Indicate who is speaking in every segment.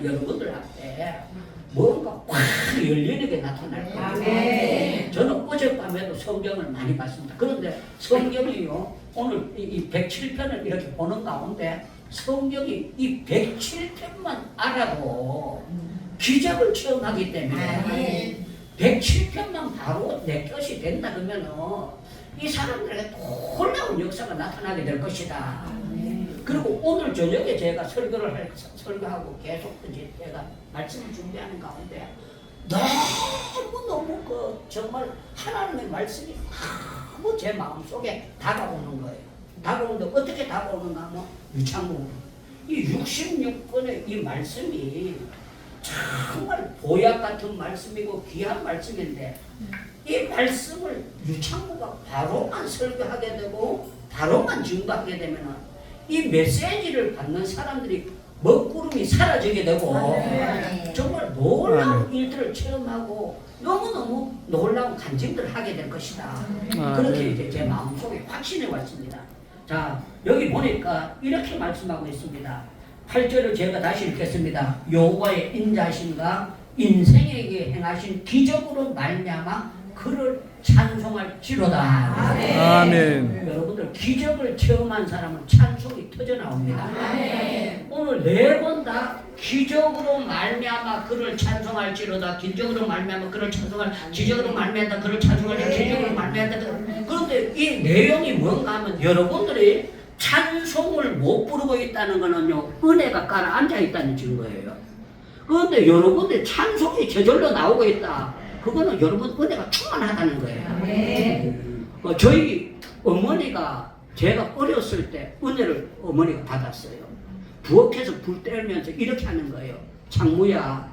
Speaker 1: 여러분들 앞에 뭔가 확 열리는 게 나타날 거예요. 저는 어젯밤에도 성경을 많이 봤습니다. 그런데 성경이요, 오늘 이 107편을 이렇게 보는 가운데 성경이 이 107편만 알아도 기적을 체험하기 때문에 107편만 바로 내 것이 된다 그러면은 이 사람들에게 놀라운 역사가 나타나게 될 것이다. 그리고 오늘 저녁에 제가 설교하고 계속 이제 제가 말씀을 준비하는 가운데 너무 정말 하나님의 말씀이 너무 제 마음속에 다가오는 거예요. 다가오는데 어떻게 다가오는가 하면 유창문 이 66권의 이 말씀이 정말 보약 같은 말씀이고 귀한 말씀인데 이 말씀을 유창무가 바로만 설교하게 되고 바로만 증거하게 되면은 이 메시지를 받는 사람들이 먹구름이 사라지게 되고 정말 놀라운 일들을 체험하고 너무너무 놀라운 간증들을 하게 될 것이다. 그렇게 이제 제 마음속에 확신해 왔습니다. 자, 여기 보니까 이렇게 말씀하고 있습니다. 8절을 제가 다시 읽겠습니다. 여호와의 인자하심과 인생에게 행하신 기적으로 말미암아 그를 찬송할지로다.
Speaker 2: 아멘.
Speaker 1: 여러분들 기적을 체험한 사람은 찬송이 터져 나옵니다. 오늘 4번 다 기적으로 말미암아 그를 찬송할지로다. 기적으로 말미암아 그를 찬송할. 기적으로 말미암아 그를 찬송할. 기적으로 말미암아. 그런데 이 내용이 뭔가 하면 여러분들이 찬송을 못 부르고 있다는 거는요, 은혜가 깔아앉아 있다는 증거예요. 그런데 여러분들이 찬송이 저절로 나오고 있다. 그거는 여러분 은혜가 충만하다는 거예요. 저희 어머니가 제가 어렸을 때 은혜를 어머니가 받았어요. 부엌에서 불 때리면서 이렇게 하는 거예요. 장무야,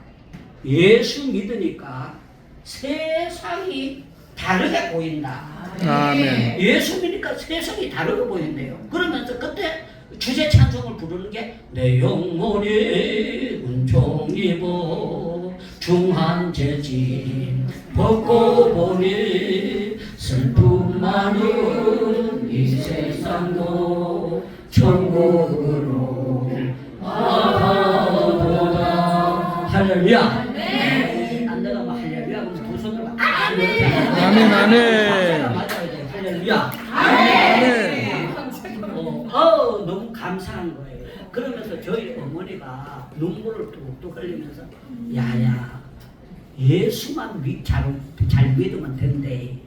Speaker 1: 예수 믿으니까 세상이 다르게 보인다.
Speaker 2: 아멘.
Speaker 1: 예수 믿으니까 세상이 다르게 보인대요. 그러면서 그때 주제 찬송을 부르는 게 내 영혼이 은총 입어 중한 재짐 벗고 보니 슬픔 많은 이 세상도 천국으로 나아도다. 할렐루야. 안 내가 막 할렐루야 하면서 두 손으로 아멘.
Speaker 2: 아멘. 아멘.
Speaker 1: 맞아야 돼. 할렐루야.
Speaker 2: 아멘.
Speaker 1: 너무 감사한 거예요. 그러면서 저희 어머니가 눈물을 뚝뚝 흘리면서 야야 예수만 잘 믿으면 된대.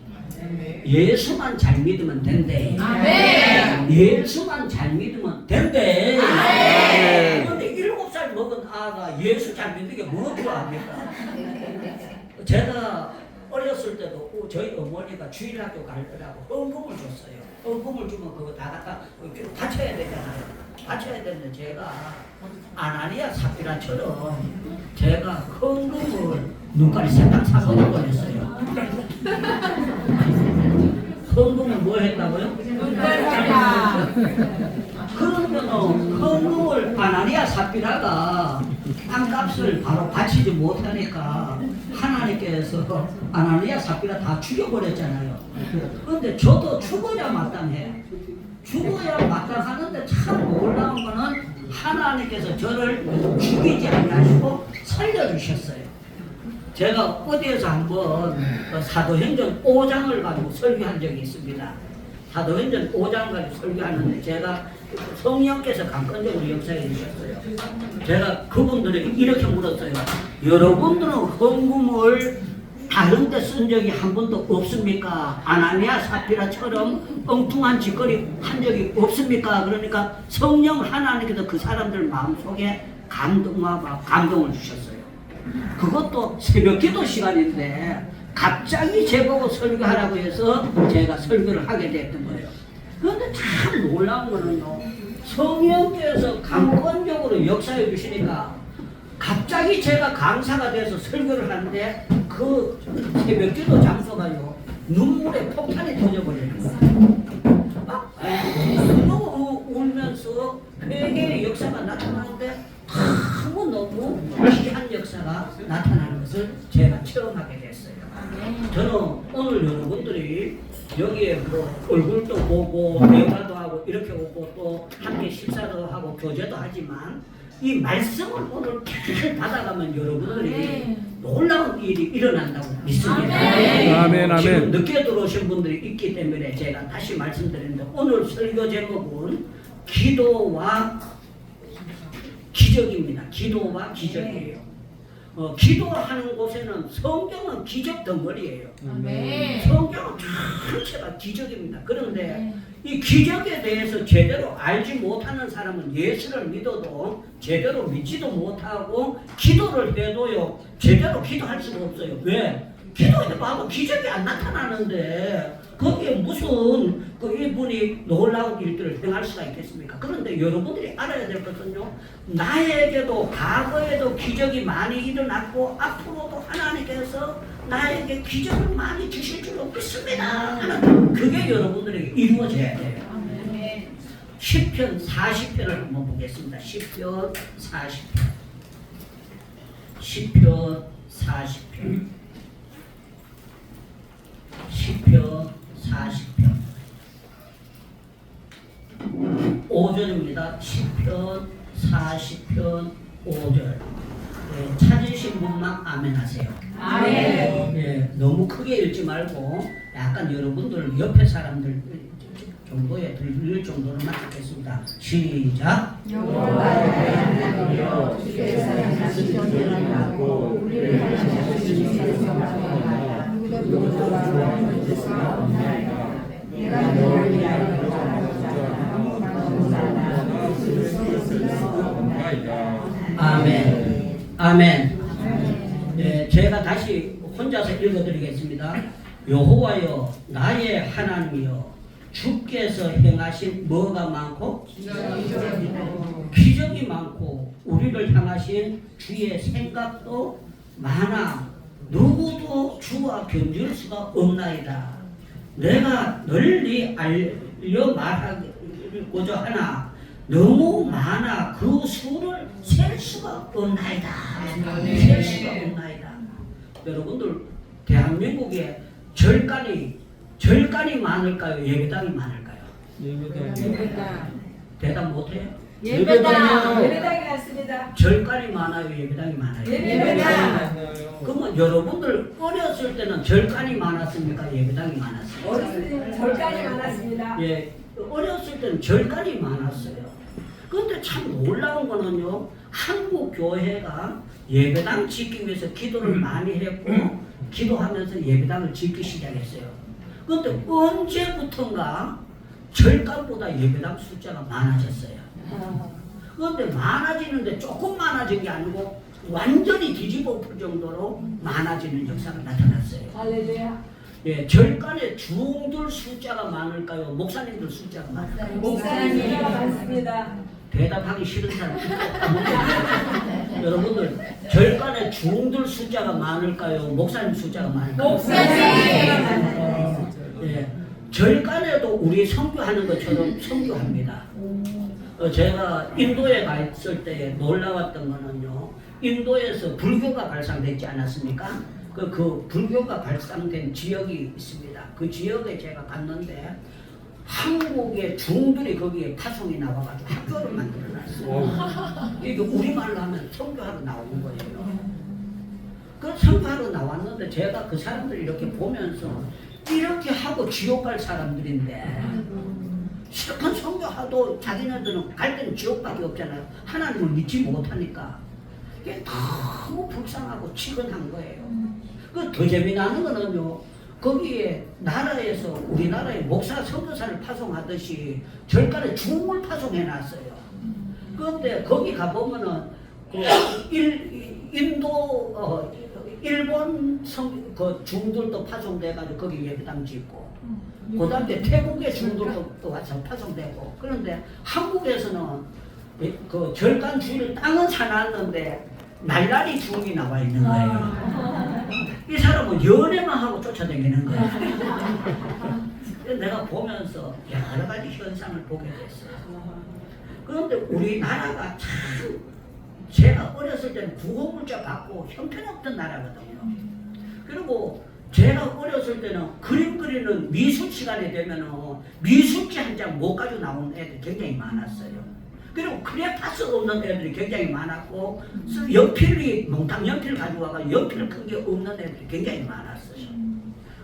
Speaker 1: 예수만 잘 믿으면 된대. 예수만 잘 믿으면 된대. 그런데 7살 먹은 아가 예수 잘 믿는 게 뭐 좋아합니까? 제가 어렸을 때도 저희 어머니가 주일학교 가려고 헌금을 줬어요. 헌금을 주면 그거 다 갖다 바쳐야 되잖아요. 바쳐야 되는데 제가 아나니아 삽비라처럼 제가 헌금을 눈깔이 세상 사고를 뻔했어요. 헌금을 뭐 했다고요? 그러면 헌금을 아나니아 삽비라가 땅값을 바로 바치지 못하니까 하나님께서 아나니아 삽비라 다 죽여버렸잖아요. 그런데 저도 죽어야 마땅해요. 죽어야 마땅하는데 참 놀라운 거는 하나님께서 저를 죽이지 아니하시고 살려주셨어요. 제가 어디에서 한번 사도행전 5장을 가지고 설교한 적이 있습니다. 사도행전 5장 가지고 설교하는데 제가 성령께서 강권적으로 역사해 주셨어요. 제가 그분들에게 이렇게 물었어요. 여러분들은 헌금을 다른 데 쓴 적이 한 번도 없습니까? 아나니아 삽비라처럼 엉뚱한 짓거리 한 적이 없습니까? 그러니까 성령 하나님께서 그 사람들 마음속에 감동을 주셨어요. 그것도 새벽 기도 시간인데 갑자기 제보고 설교하라고 해서 제가 설교를 하게 됐던 거예요. 그런데 참 놀라운 거는요, 성령께서 강권적으로 역사해 주시니까 갑자기 제가 강사가 돼서 설교를 하는데 그 새벽 기도 장소가요, 눈물에 폭탄이 터져버리는 거예요. 막 너무 울면서 회개의 역사가 나타나는데 너무 귀한 역사가 나타나는 것을 제가 체험하게 됐어요. 저는 오늘 여러분들이 여기에 뭐 얼굴도 보고 대화도 하고 이렇게 오고 또 함께 식사도 하고 교제도 하지만 이 말씀을 오늘 계속 받아가면 여러분들이 놀라운 일이 일어난다고 믿습니다.
Speaker 2: 아멘, 아멘.
Speaker 1: 지금 늦게 들어오신 분들이 있기 때문에 제가 다시 말씀드리는데 오늘 설교 제목은 기도와 기적입니다. 기도와 기적이에요. 기도하는 곳에는 성경은 기적 덩어리예요. 성경은 전체가 기적입니다. 그런데 이 기적에 대해서 제대로 알지 못하는 사람은 예수를 믿어도 제대로 믿지도 못하고 기도를 해도요 제대로 기도할 수가 없어요. 왜? 기도해봐도 기적이 안 나타나는데 거기에 무슨 이분이 놀라운 일들을 행할 수가 있겠습니까? 그런데 여러분들이 알아야 될 것은요, 나에게도 과거에도 기적이 많이 일어났고 앞으로도 하나님께서 나에게 기적을 많이 주실 줄로 믿습니다 하는 그게 여러분들에게 이루어져야 돼요. 시편 40편을 한번 보겠습니다. 시편 40편. 시편 40편. 시편 40편 5절입니다. 시편 40편 5절. 찾으신 분만 아멘 하세요. 아멘. 너무 크게 읽지 말고 약간 여러분들 옆에 사람들 정도에 들릴 정도로만 읽겠습니다. 시작. 여호와여 주께서 행하신 일을 하고 우리를 하시는 내가 너를 위하여 아멘. 아멘. 네, 제가 다시 혼자서 읽어드리겠습니다. 여호와여 나의 하나님이여 주께서 행하신 뭐가 많고 기적이 많고 우리를 향하신 주의 생각도 많아 누구도 주와 견줄 수가 없나이다. 내가 널리 알려 말하고자 하나 너무 많아 그 수를 셀 수가 없나이다. 셀 수가 없나이다. 여러분들 대한민국에 절간이 많을까요? 예배당이 많을까요?
Speaker 3: 예배당.
Speaker 1: 대답 못해요?
Speaker 3: 예배당이 많습니다.
Speaker 1: 절간이 많아요? 예배당이 많아요?
Speaker 3: 예배당.
Speaker 1: 그러면 여러분들 어렸을 때는 절간이 많았습니까? 예배당이 많았어요?
Speaker 3: 어렸을 때는 절간이 많았습니다.
Speaker 1: 예, 어렸을 때는 절간이 많았어요. 그런데 참 놀라운 거는요, 한국 교회가 예배당 짓기 위해서 기도를 많이 했고 기도하면서 예배당을 짓기 시작했어요. 그런데 언제부턴가 절간보다 예배당 숫자가 많아졌어요. 그런데 많아지는데 조금 많아진 게 아니고 완전히 뒤집어 엎을 정도로 많아지는 역사가 나타났어요.
Speaker 3: 할렐루야.
Speaker 1: 예, 절간에 중들 숫자가 많을까요? 목사님들 숫자가 많을까요?
Speaker 3: 목사님이 많습니다.
Speaker 1: 대답하기 싫은 사람 아무도 여러분들 절간에 중들 숫자가 많을까요? 목사님 숫자가 많을까요?
Speaker 3: 목사님.
Speaker 1: 예, 절간에도 우리 선교하는 것처럼 선교합니다. 제가 인도에 가 있을 때 놀라웠던 거는요, 인도에서 불교가 발상되지 않았습니까? 그 불교가 발상된 지역이 있습니다. 그 지역에 제가 갔는데 한국의 중들이 거기에 파송이 나와가지고 학교를 만들어놨어요. 이게 우리말로 하면 선교하러 나오는 거예요. 그 선교하러 나왔는데 제가 그 사람들 이렇게 보면서 이렇게 하고 지옥 갈 사람들인데 실컷 선교하도 자기네들은 갈 때는 지옥밖에 없잖아요. 하나님을 믿지 못하니까 이게 너무 불쌍하고 치근한 거예요. 그 더 재미나는 거는요, 거기에 나라에서 우리나라의 목사 선교사를 파송하듯이 절간에 중을 파송해 놨어요. 그런데 거기 가보면은 그 일본 그 중들도 파송돼가지고 거기 예배당 짓고, 그 다음에 태국의 중들도 또 와서 파송되고, 그런데 한국에서는 그 절간 주를 땅은 사놨는데 날라리 중이 나와 있는 거예요. 이 사람은 연애만 하고 쫓아다니는 거예요. 내가 보면서 여러 가지 현상을 보게 됐어요. 그런데 우리나라가 참 제가 어렸을 때는 구호물자 받고 형편없던 나라거든요. 그리고 제가 어렸을 때는 그림 그리는 미술 시간에 되면은 미술지 한 장 못 가지고 나오는 애들 굉장히 많았어요. 그리고 크레파스 없는 애들이 굉장히 많았고 연필이 몽땅 연필 가지고 와서 연필 큰 게 없는 애들이 굉장히 많았어요.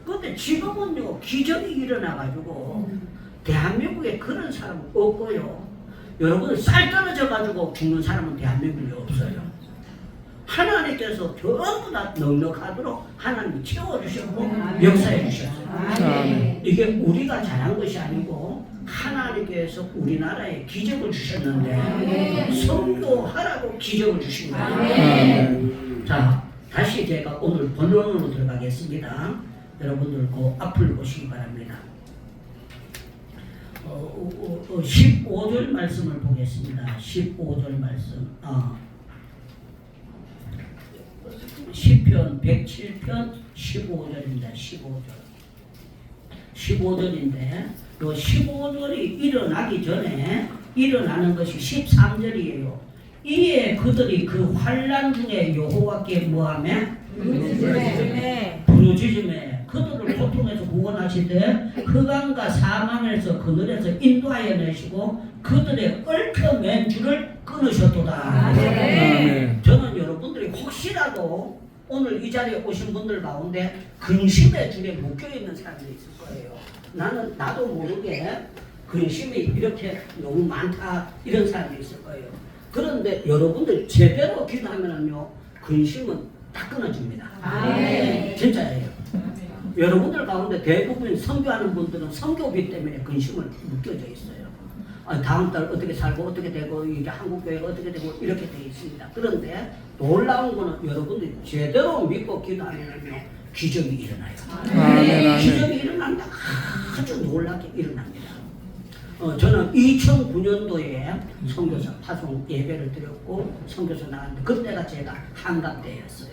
Speaker 1: 그런데 지금은요 기적이 일어나가지고 대한민국에 그런 사람은 없고요. 여러분 쌀 떨어져 가지고 죽는 사람은 대한민국에 없어요. 하나님께서 전부 다 넉넉하도록 하나님이 채워주셨고 역사해 주셨어요.
Speaker 2: 아멘.
Speaker 1: 이게 우리가 잘한 것이 아니고 하나님께서 우리나라에 기적을 주셨는데 선교하라고 기적을 주신 거예요.
Speaker 2: 아멘.
Speaker 1: 자, 다시 제가 오늘 본론으로 들어가겠습니다. 여러분들 그 앞을 보시기 바랍니다. 15절 말씀을 보겠습니다. 15절 말씀. 시편 107편 15절입니다. 15절인데 요 15절이 일어나기 전에 일어나는 것이 13절이에요. 이에 그들이 그 환난 중에 여호와께 뭐하며 부르짖음에 그들을 고통에서 구원하시되 흑암과 사망에서 그늘에서 인도하여 내시고 그들의 얽혀맨 줄을 끊으셨도다.
Speaker 2: 아멘.
Speaker 1: 저는 여러분들이 혹시라도 오늘 이 자리에 오신 분들 가운데 근심의 줄에 묶여있는 사람이 있을 거예요. 나도 모르게 근심이 이렇게 너무 많다 이런 사람이 있을 거예요. 그런데 여러분들 제대로 기도하면요 근심은 다 끊어집니다. 진짜예요. 여러분들 가운데 대부분 선교하는 분들은 선교비 때문에 근심을 묶여져 있어요. 다음 달 어떻게 살고 어떻게 되고 이게 한국 교회가 어떻게 되고 이렇게 되어 있습니다. 그런데 놀라운 거는 여러분들이 제대로 믿고 기도하면요 기적이 일어나요.
Speaker 2: 아멘.
Speaker 1: 기적이 일어난다. 아주 놀랍게 일어납니다. 저는 2009년도에 선교사 파송 예배를 드렸고 선교사 나갔는데 그때가 제가 한갑 때였어요.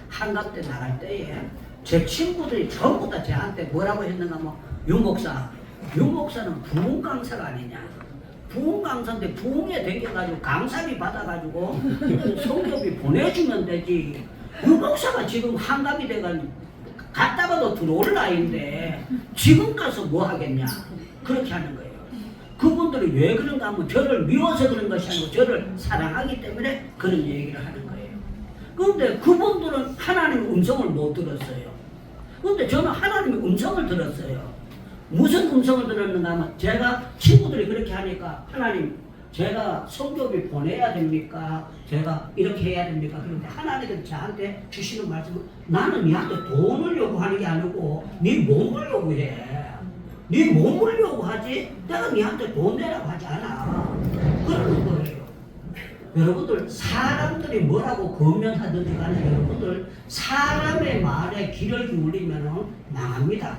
Speaker 1: 한갑 때 나갈 때에 제 친구들이 전부 다 저한테 뭐라고 했는가 하면 윤 목사는 부흥 강사가 아니냐. 부흥 강사인데 부흥에 댕겨가지고 강사비 받아가지고 성교비 보내주면 되지. 윤 목사가 지금 한갑이 돼가지고 갔다가도 들어올 나이인데 지금 가서 뭐 하겠냐. 그렇게 하는 거예요. 그분들이 왜 그런가 하면 저를 미워서 그런 것이 아니고 저를 사랑하기 때문에 그런 얘기를 하는 거예요. 그런데 그분들은 하나님의 음성을 못 들었어요. 그런데 저는 하나님의 음성을 들었어요. 무슨 음성을 들었는가 하면 제가 친구들이 그렇게 하니까 하나님 제가 성교비 보내야 됩니까? 제가 이렇게 해야 됩니까? 그런데 하나님께서 저한테 주시는 말씀은 나는 니한테 돈을 요구하는 게 아니고 네 몸을 요구해. 네 몸을 요구하지 내가 니한테 돈 내라고 하지 않아. 그러는 거예요. 여러분들 사람들이 뭐라고 거면하든지 간에 여러분들 사람의 말에 귀를 기울이면 망합니다.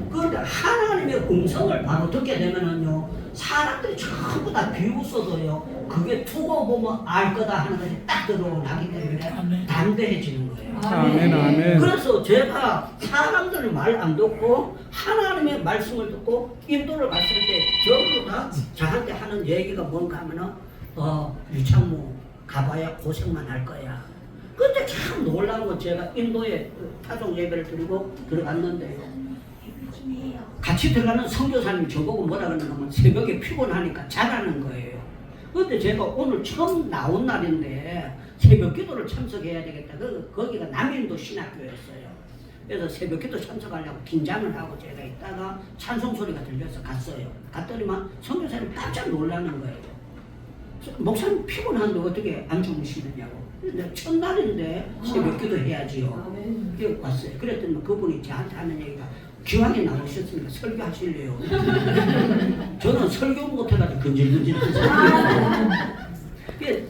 Speaker 1: 그런데 하나님의 음성을 바로 듣게 되면은요 사람들이 전부 다 비웃어도요 그게 두고 보면 알 거다 하는 것이 딱 들어오기 때문에 담대해지는 거예요.
Speaker 2: 아멘. 아멘.
Speaker 1: 그래서 제가 사람들 말 안 듣고 하나님의 말씀을 듣고 인도를 갔을 때 전부 다 저한테 하는 얘기가 뭔가 하면은 유창무 가봐야 고생만 할 거야. 근데 참 놀라운 건 제가 인도에 타종 예배를 드리고 들어갔는데요. 같이 들어가는 선교사님이 저보고 뭐라 그러냐면 새벽에 피곤하니까 자라는 거예요. 그런데 제가 오늘 처음 나온 날인데 새벽 기도를 참석해야 되겠다. 거기가 남인도 신학교였어요. 그래서 새벽 기도 참석하려고 긴장을 하고 제가 있다가 찬송 소리가 들려서 갔어요. 갔더니만 선교사님이 깜짝 놀라는 거예요. 목사님 피곤한데 어떻게 안 주무시느냐고. 근데 첫날인데 새벽 기도 해야지요. 그래서 왔어요. 그랬더니 그분이 저한테 하는 얘기가 기왕에 나오셨으니까 설교하실래요? 저는 설교 못해가지고 근질근질했어요.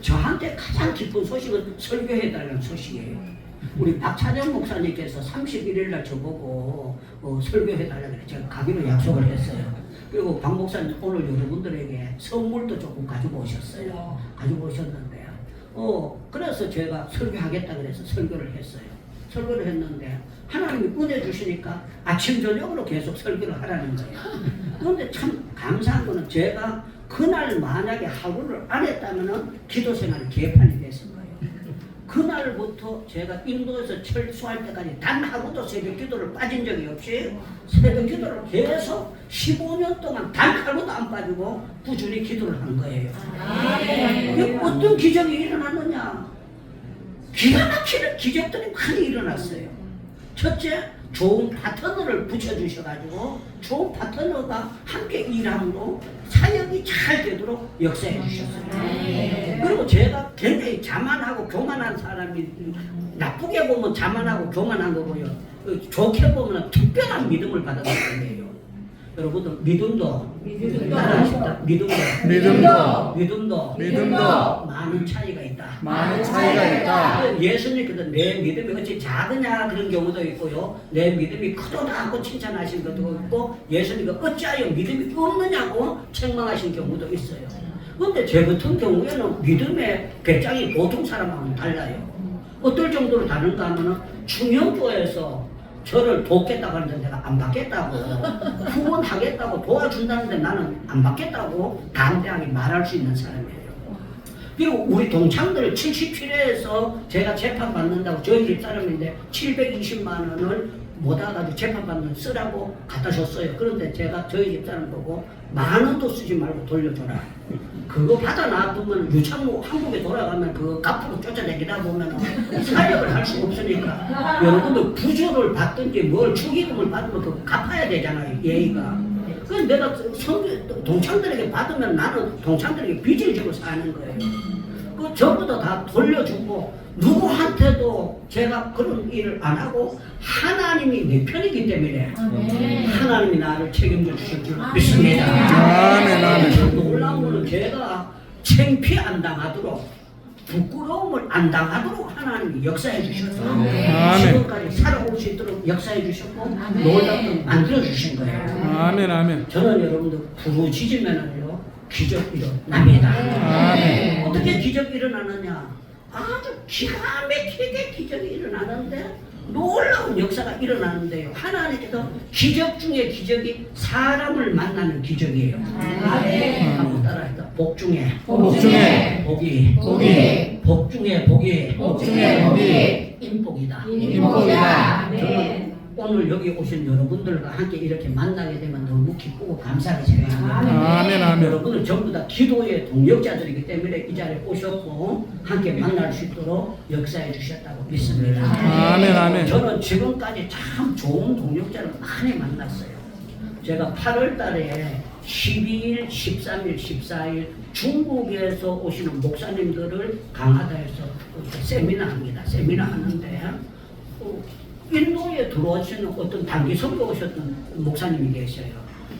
Speaker 1: 저한테 가장 기쁜 소식은 설교해달라는 소식이에요. 우리 박찬영 목사님께서 31일 날 저보고 설교해달라고 제가 가기로 약속을 했어요. 그리고 박 목사님 오늘 여러분들에게 선물도 조금 가지고 오셨어요. 가지고 오셨는데 그래서 제가 설교하겠다 그래서 설교를 했어요. 설교를 했는데 하나님이 은혜 주시니까 아침 저녁으로 계속 설교를 하라는 거예요. 그런데 참 감사한 거는 제가 그날 만약에 하루를 안 했다면은 기도 생활이 개판이 됐을 거예요. 그날 그날부터 제가 인도에서 철수할 때까지 단 하루도 새벽 기도를 빠진 적이 없이 새벽 기도를 계속 15년 동안 단 하루도 안 빠지고 꾸준히 기도를 한 거예요. 이게 어떤 기적이 일어났느냐? 기가 막히는 기적들이 많이 일어났어요. 첫째, 좋은 파트너를 붙여주셔가지고 좋은 파트너가 함께 일함으로 사역이 잘 되도록 역사해 주셨어요. 그리고 제가 굉장히 자만하고 교만한 사람이, 나쁘게 보면 자만하고 교만한 거고요, 좋게 보면 특별한 믿음을 받았던 거예요. 여러분들 믿음도 따라하십니다. 믿음도 많은 차이가 있다.
Speaker 2: 많은 차이가 있다.
Speaker 1: 예수님께서 내 믿음이 어찌 작으냐 그런 경우도 있고요, 내 믿음이 크도다 하고 칭찬하신 것도 있고, 예수님이 어찌하여 믿음이 없느냐고 책망하신 경우도 있어요. 그런데 제 같은 경우에는 믿음의 배짱이 보통 사람하고는 달라요. 어떨 정도로 다른가 하면은 충영교회에서 저를 돕겠다고 하는데 내가 안 받겠다고, 후원하겠다고, 도와준다는데 나는 안 받겠다고 담대하게 말할 수 있는 사람이에요. 그리고 우리 동창들 77회에서 제가 재판받는다고, 저희 집사람인데 720만 원을 못 와가지고 재판받는 쓰라고 갖다 줬어요. 그런데 제가 저희 집사람 보고 10,000원도 쓰지 말고 돌려줘라. 그거 받아 놔두면 유창모 한국에 돌아가면 그 갚으로 쫓아내기다 보면 사역을 할 수 없으니까, 여러분들 부조를 받든지 뭘 축의금을 받으면 그거 갚아야 되잖아요, 예의가. 그래서 내가 동창들에게 받으면 나는 동창들에게 빚을 지고 사는 거예요. 그 전부 다 돌려주고, 누구한테도 제가 그런 일을 안 하고 하나님이 내 편이기 때문에 하나님이 나를 책임져 주실 줄 믿습니다.
Speaker 2: 아멘.
Speaker 1: 놀라운 거는 제가 창피 안 당하도록, 부끄러움을 안 당하도록 하나님이 역사해 주셔서 지금까지 살아올 수 있도록 역사해 주셨고 놀랍게 만들어 주신 거예요.
Speaker 2: 아멘.
Speaker 1: 저는 여러분들 부르짖으면은요 기적이 일어납니다. 어떻게 기적이 일어나느냐? 아주 기가 막히게 기적이 일어나는데, 놀라운 역사가 일어나는데요, 하나님께서 기적 중에 기적이 사람을 만나는 기적이에요. 한번 따라합시다. 복 중에 복이, 복 중에 복이 인복이다. 저는 오늘 여기 오신 여러분들과 함께 이렇게 만나게 되면 너무 기쁘고 감사하게 생각합니다.
Speaker 2: 아멘.
Speaker 1: 여러분은 전부 다 기도의 동력자들이기 때문에 이 자리에 오셨고 함께 만날 수 있도록 역사해 주셨다고 믿습니다.
Speaker 2: 아멘.
Speaker 1: 저는 지금까지 참 좋은 동력자를 많이 만났어요. 제가 8월 달에 12일, 13일, 14일 중국에서 오시는 목사님들을 강화도에서 세미나 합니다. 세미나 하는데 인도에 들어오시는 어떤 단기 선교 오셨던 목사님이 계셔요.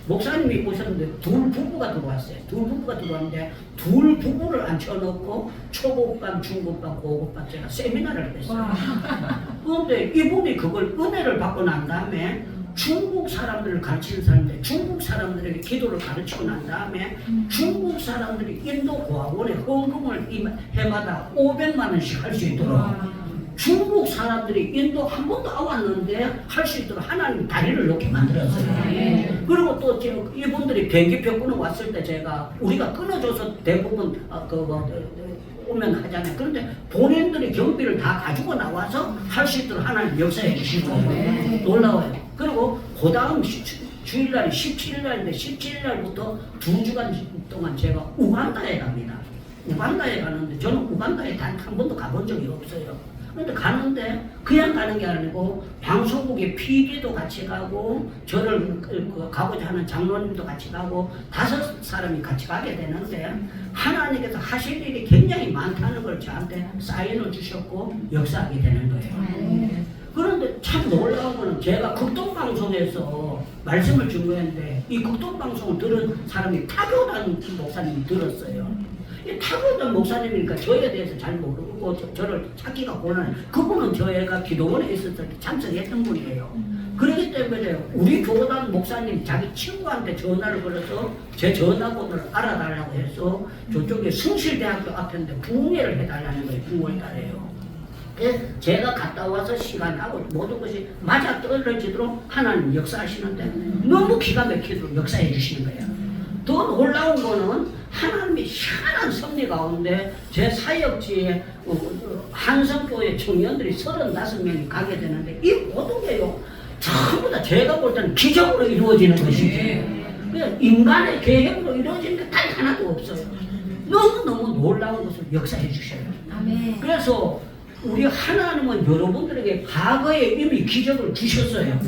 Speaker 1: 목사님이 오셨는데 둘 부부가 들어왔어요. 둘 부부가 들어왔는데 둘 부부를 앉혀놓고 초급반, 중급반, 고급반 제가 세미나를 했어요. 그런데 이분이 그걸 은혜를 받고 난 다음에 중국 사람들을 가르치는 사람인데, 중국 사람들에게 기도를 가르치고 난 다음에 중국 사람들이 인도 고아원에 헌금을 해마다 500만 원씩 할 수 있도록, 중국 사람들이 인도 한 번도 안 왔는데 할 수 있도록 하나님이 다리를 놓게 만들었어요. 그리고 또 지금 이분들이 비행기표 끊어 왔을 때 제가 우리가 끊어줘서 대부분 오면 하잖아요. 그런데 본인들이 경비를 다 가지고 나와서 할 수 있도록 하나님 역사해 주신 거예요. 놀라워요. 그리고 그 다음 주일날이 17일날인데 17일날부터 2주간 동안 제가 우간다에 갑니다. 우간다에 가는데 저는 우간다에 단 한 번도 가본 적이 없어요. 그런데 가는데 그냥 가는 게 아니고 방송국의 PD도 같이 가고 저를 가고자 하는 장로님도 같이 가고 5사람이 같이 가게 되는데, 하나님께서 하실 일이 굉장히 많다는 걸 저한테 사인을 주셨고 역사하게 되는 거예요. 그런데 참 놀라운 거는 제가 극동방송에서 말씀을 준거였는데 이 극동방송을 들은 사람이 타교단 목사님이 들었어요. 이 타교단 목사님이니까 저에 대해서 잘 모르고 저를 찾기가 곤란해요. 그분은 저희가 기도원에 있었을 때 참석했던 분이에요. 그렇기 때문에 우리 교단 목사님 자기 친구한테 전화를 걸어서 제 전화번호를 알아달라고 해서 저쪽에 성실대학교 앞인데 부흥회를 해달라는 거예요. 9월 달에요. 제가 갔다 와서 시간하고 모든 것이 맞아 떨어지도록 하나님 역사하시는데 너무 기가 막히도록 역사해 주시는 거예요. 더 놀라운 거는 하나님의 희한한 섭리 가운데 제 사역지에 한성교회 청년들이 35명이 가게 되는데 이 모든 게요 전부 다 제가 볼 때는 기적으로 이루어지는 것이지 그냥 인간의 계획으로 이루어지는 게 단 하나도 없어요. 너무너무 놀라운 것을 역사해 주셔요. 그래서 우리 하나님은 여러분들에게 과거에 이미 기적을 주셨어요.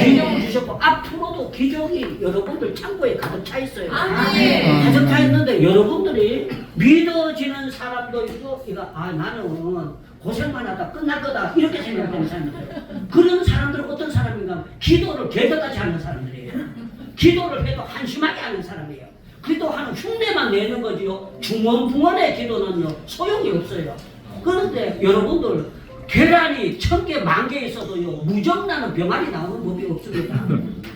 Speaker 1: 기적을 주셨고 앞으로도 기적이 여러분들 창고에 가득 차 있어요. 가득 차 있는데 여러분들이 믿어지는 사람도 있고 나는 고생만 하다 끝날 거다 이렇게 생각하는 사람들. 그런 사람들은 어떤 사람인가? 기도를 개덕같이 하는 사람들이에요. 기도를 해도 한심하게 하는 사람이에요. 기도하는 흉내만 내는 거지요. 중원부원의 기도는요 소용이 없어요. 그런데 여러분들 계란이 1000개, 10,000개 있어도요 무정나는 병아리 나오는 법이 없습니다.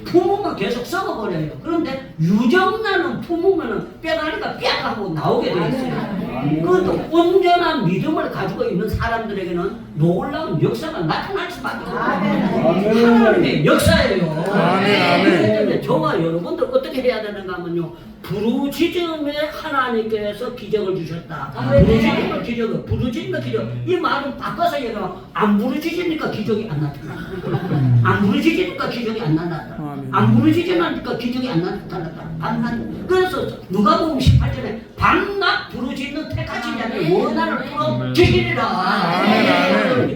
Speaker 1: 품으면 계속 썩어버려요. 그런데 유정나는 품으면 뼈다리가 삐약하고 나오게 되어 있어요. 그래도 온전한 믿음을 가지고 있는 사람들에게는 놀라운 역사가 나타날 수밖에 없어요. 하나님의 역사예요. 그렇기 때문에 저와 여러분들 어떻게 해야 되는가 하면요 부르짖음에 하나님께서 기적을 주셨다. 부르짖음의 기적은 부르짖음의 기적. 이 말은 바꿔서 얘기하면 안 부르짖으니까 기적이 안 나타났다. 안 부르짖으니까 기적이 안 나타났다. 안 부르짖으니까 기적이 안 나타났다. 그래서 누가복음 18절에 밤낮 부르짖는 택하신 자들 원한을 풀어 주시리라.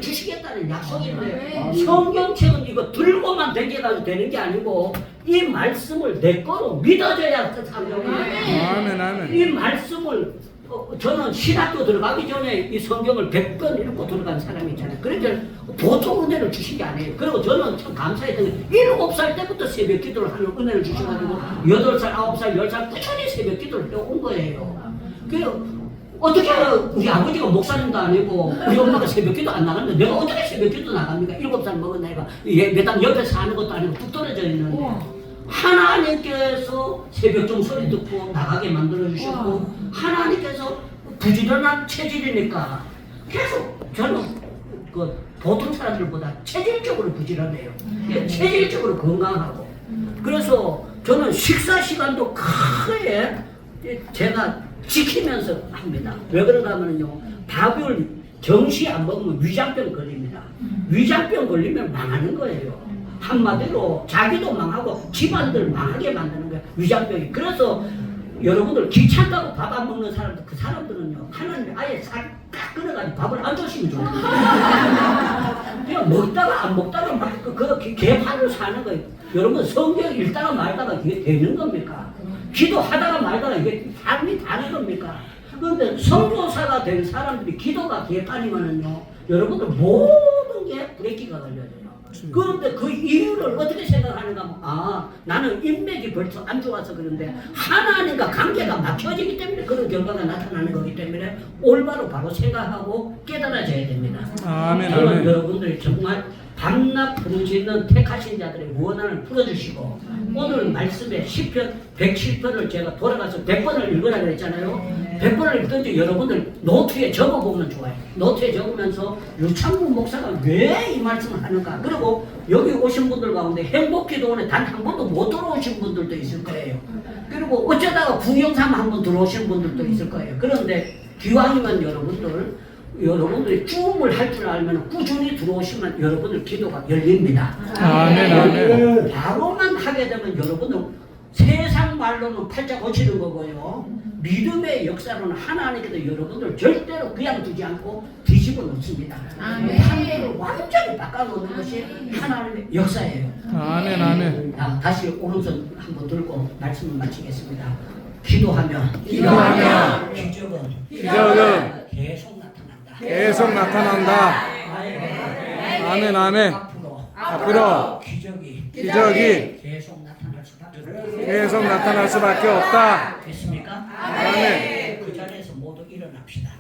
Speaker 1: 주시겠다는 약속인데 성경책은 이거 들고만 댕겨가지고 되는 게 아니고 이 말씀을 내 거로 믿어줘야 사람이 이 말씀을 저는 신학교 들어가기 전에 이 성경을 100번 읽고 들어간 사람이 있잖아요. 그러니까 보통 은혜를 주신 게 아니에요. 그리고 저는 참 감사했던 게 7살 때부터 새벽 기도를 하는 은혜를 주셔가지고 8살, 9살, 10살 꾸준히 새벽 기도를 해온 거예요. 어떻게 우리 아버지가 목사님도 아니고 우리 엄마가 새벽 기도 안 나갔는데 내가 어떻게 새벽 기도 나갑니까? 7살 먹은 나이가 매당 옆에 사는 것도 아니고 뚝 떨어져 있는데 하나님께서 새벽 소리 듣고 나가게 만들어 주셨고 하나님께서 부지런한 체질이니까 계속 저는 그 보통 사람들보다 체질적으로 부지런해요. 체질적으로 건강하고 그래서 저는 식사 시간도 크게 제가 지키면서 합니다. 왜 그런가 하면요 밥을 정시 안 먹으면 위장병 걸립니다. 위장병 걸리면 망하는 거예요. 한마디로 자기도 망하고 집안들 망하게 만드는 거예요. 위장병이. 그래서 여러분들 귀찮다고 밥 안 먹는 사람들 그 사람들은요 하나님이 아예 싹 끊어가지고 밥을 안 주시면 좋아요. 그냥 먹다가 안 먹다가 막 그 개판을 사는 거예요. 여러분 성경 읽다가 말다가 이게 되는 겁니까? 기도하다가 말다가 이게 삶이 다른 겁니까? 그런데 선교사가 된 사람들이 기도가 개판이면은요 여러분들 모든 게 브레이크가 걸려요. 그런데 그 이유를 어떻게 생각하는가 하면 나는 인맥이 별로 안 좋아서 그런데 하나님과 관계가 막혀지기 때문에 그런 결과가 나타나는 거기 때문에 올바로 바로 생각하고 깨달아져야 됩니다. 저는 여러분들이 정말 밤낮 부르짖는 택하신 자들의 원한을 풀어주시고 오늘 말씀에 시편 107편을 제가 돌아가서 100번을 읽으라 그랬잖아요. 100번을 읽든지 여러분들 노트에 적어보면 좋아요. 노트에 적으면서 유창구 목사가 왜 이 말씀을 하는가. 그리고 여기 오신 분들 가운데 행복기도원에 단 한 번도 못 들어오신 분들도 있을 거예요. 그리고 어쩌다가 구경삼아 한 번 들어오신 분들도 있을 거예요. 그런데 기왕이면 여러분들이 쭈음을 할 줄 알면 꾸준히 들어오시면 여러분들 기도가 열립니다.
Speaker 2: 아멘.
Speaker 1: 바로만 하게 되면 여러분은 세상 말로는 팔자 고치는 거고요. 믿음의 역사로는 하나님께서 여러분들 절대로 그냥 두지 않고 뒤집어 놓습니다. 판도를 완전히 바꿔놓는 것이 하나님의 역사예요.
Speaker 2: 아멘.
Speaker 1: 다시 오른손 한번 들고 말씀을 마치겠습니다. 기도하면 기적은
Speaker 2: 계속 나타난다. 아멘. 앞으로 기적이 계속 나타날 수밖에 없다.
Speaker 1: 됐습니까?
Speaker 2: 아멘.
Speaker 1: 그 자리에서 모두 일어납시다.